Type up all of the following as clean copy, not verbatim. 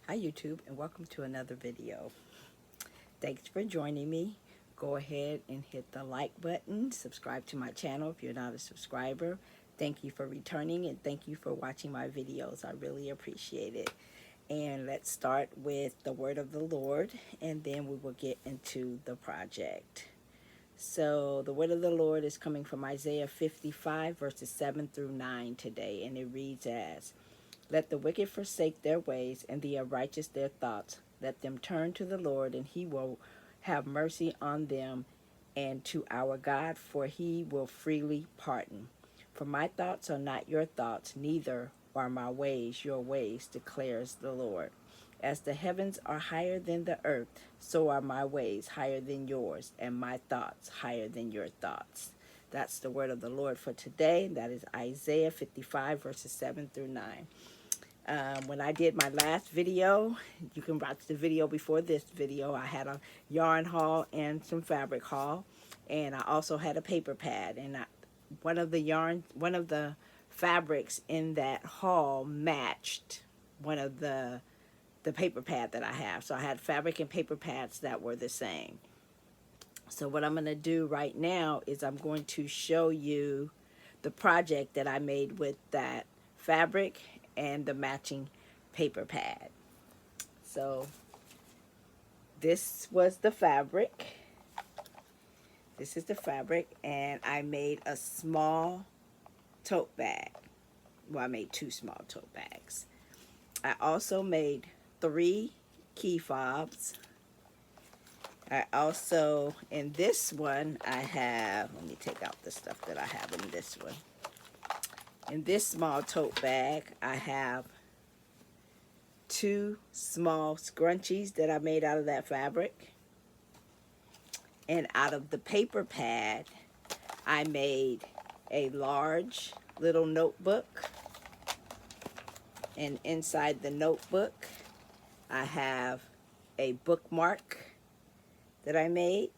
Hi YouTube, and welcome to another video. Thanks for joining me. Go ahead and hit the like button, subscribe to my channel if you're not a subscriber. Thank you for returning, and thank you for watching my videos. I really appreciate it. And let's start with the word of the Lord, and then we will get into the project. So the word of the Lord is coming from Isaiah 55 verses 7 through 9 today, and it reads as, "Let the wicked forsake their ways, and the unrighteous their thoughts. Let them turn to the Lord, and he will have mercy on them, and to our God, for he will freely pardon. For my thoughts are not your thoughts, neither are my ways your ways, declares the Lord. As the heavens are higher than the earth, so are my ways higher than yours, and my thoughts higher than your thoughts." That's the word of the Lord for today. That is Isaiah 55 verses 7 through 9. When I did my last video, you can watch the video before this video, I had a yarn haul and some fabric haul, and I also had a paper pad, and one of the fabrics in that haul matched one of the paper pad that I have. So I had fabric and paper pads that were the same. So what I'm going to do right now is I'm going to show you the project that I made with that fabric and the matching paper pad. So this was the fabric. This is the fabric, and I made a small tote bag. Well, I made 2 small tote bags. I also made 3 key fobs. I also, in this one, I have, let me take out the stuff that I have in this one. In this small tote bag, I have 2 small scrunchies that I made out of that fabric. And out of the paper pad, I made a large little notebook. And inside the notebook, I have a bookmark that I made.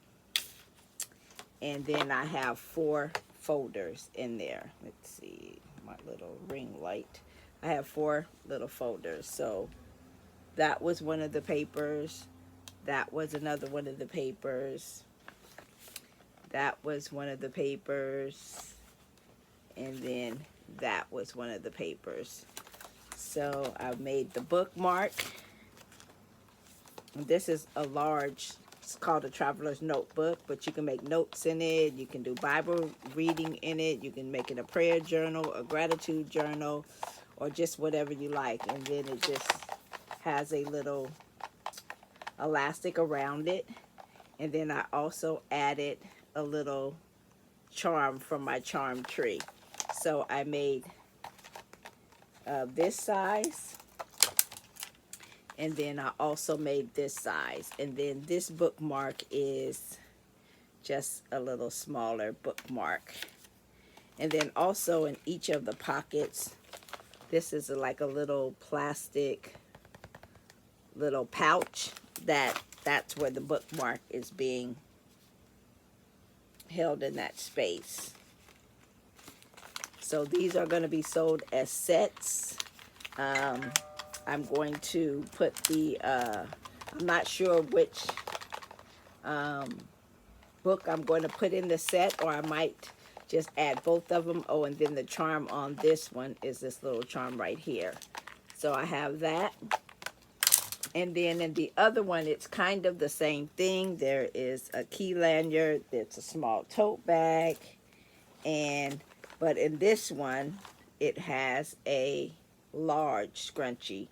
And then I have 4 folders in there. Let's see, my little ring light. I have 4 little folders. So that was one of the papers. That was another one of the papers. That was one of the papers. And then that was one of the papers. So I made the bookmark. This is a large, it's called a traveler's notebook, but you can make notes in it. You can do Bible reading in it. You can make it a prayer journal, a gratitude journal, or just whatever you like. And then it just has a little elastic around it. And then I also added a little charm from my charm tree. So I made this size, and then I also made this size. And then this bookmark is just a little smaller bookmark. And then also in each of the pockets, this is like a little plastic little pouch that's where the bookmark is being held in that space. So these are going to be sold as sets. I'm going to put the, I'm not sure which book I'm going to put in the set, or I might just add both of them. Oh, and then the charm on this one is this little charm right here. So I have that. And then in the other one, it's kind of the same thing. There is a key lanyard. There's a small tote bag. But in this one, it has a large scrunchie.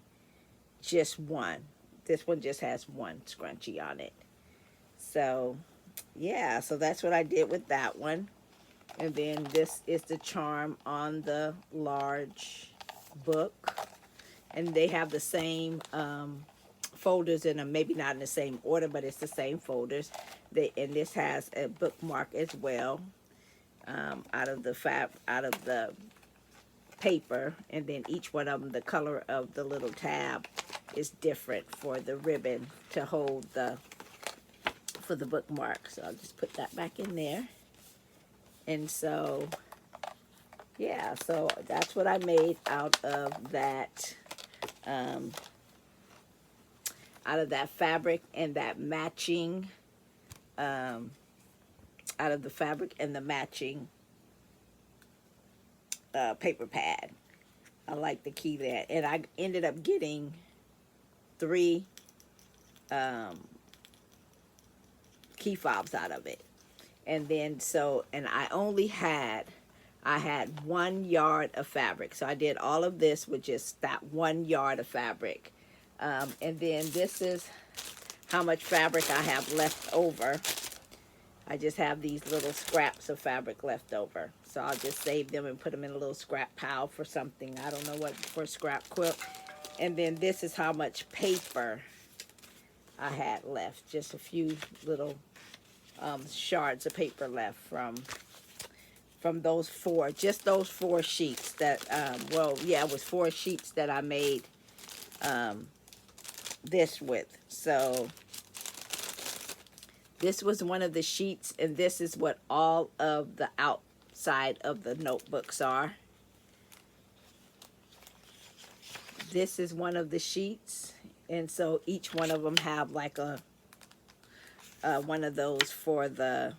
Just one. This one just has one scrunchie on it. So, yeah. So that's what I did with that one. And then this is the charm on the large book. And they have the same folders in them, maybe not in the same order, but it's the same folders. And this has a bookmark as well, out of the paper. And then each one of them, the color of the little tab is different for the ribbon to hold for the bookmark. So I'll just put that back in there. And so, yeah, so that's what I made out of that out of that fabric and that matching, out of the fabric and the matching paper pad. I like the key that, and I ended up getting 3 key fobs out of it. And then and I had 1 yard of fabric, so I did all of this with just that 1 yard of fabric. And then this is how much fabric I have left over. I just have these little scraps of fabric left over, so I'll just save them and put them in a little scrap pile for something. I don't know what, for a scrap quilt. And then this is how much paper I had left, just a few little shards of paper left from those 4, just those 4 sheets that, well, yeah, it was 4 sheets that I made this with. So this was one of the sheets, and this is what all of the outside of the notebooks are. This is one of the sheets, and so each one of them have like a one of those for the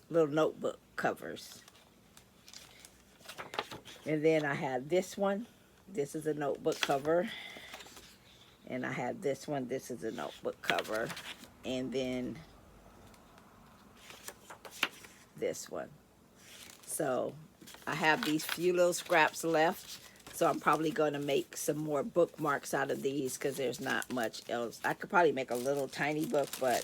little notebook covers. And then I have this one. This is a notebook cover. And I have this one. This is a notebook cover. And then this one. So I have these few little scraps left. So I'm probably going to make some more bookmarks out of these because there's not much else. I could probably make a little tiny book, but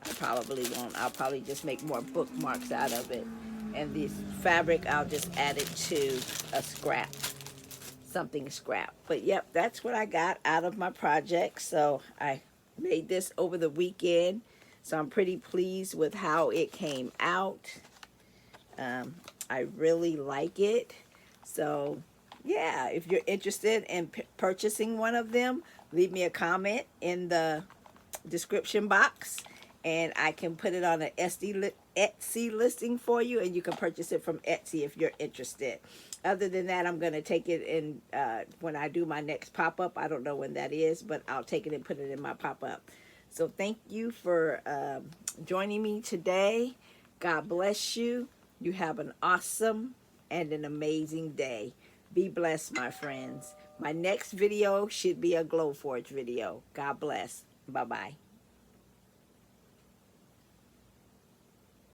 I probably won't. I'll probably just make more bookmarks out of it. And this fabric, I'll just add it to a scrap. Something scrap. But yep, that's what I got out of my project. So I made this over the weekend, so I'm pretty pleased with how it came out. I really like it. So yeah, if you're interested in purchasing one of them, leave me a comment in the description box, and I can put it on an Etsy listing for you, and you can purchase it from Etsy if you're interested. Other than that, I'm going to take it in when I do my next pop-up. I don't know when that is, but I'll take it and put it in my pop-up. So thank you for joining me today. God bless you. You have an awesome and an amazing day. Be blessed, my friends. My next video should be a Glowforge video. God bless. Bye-bye.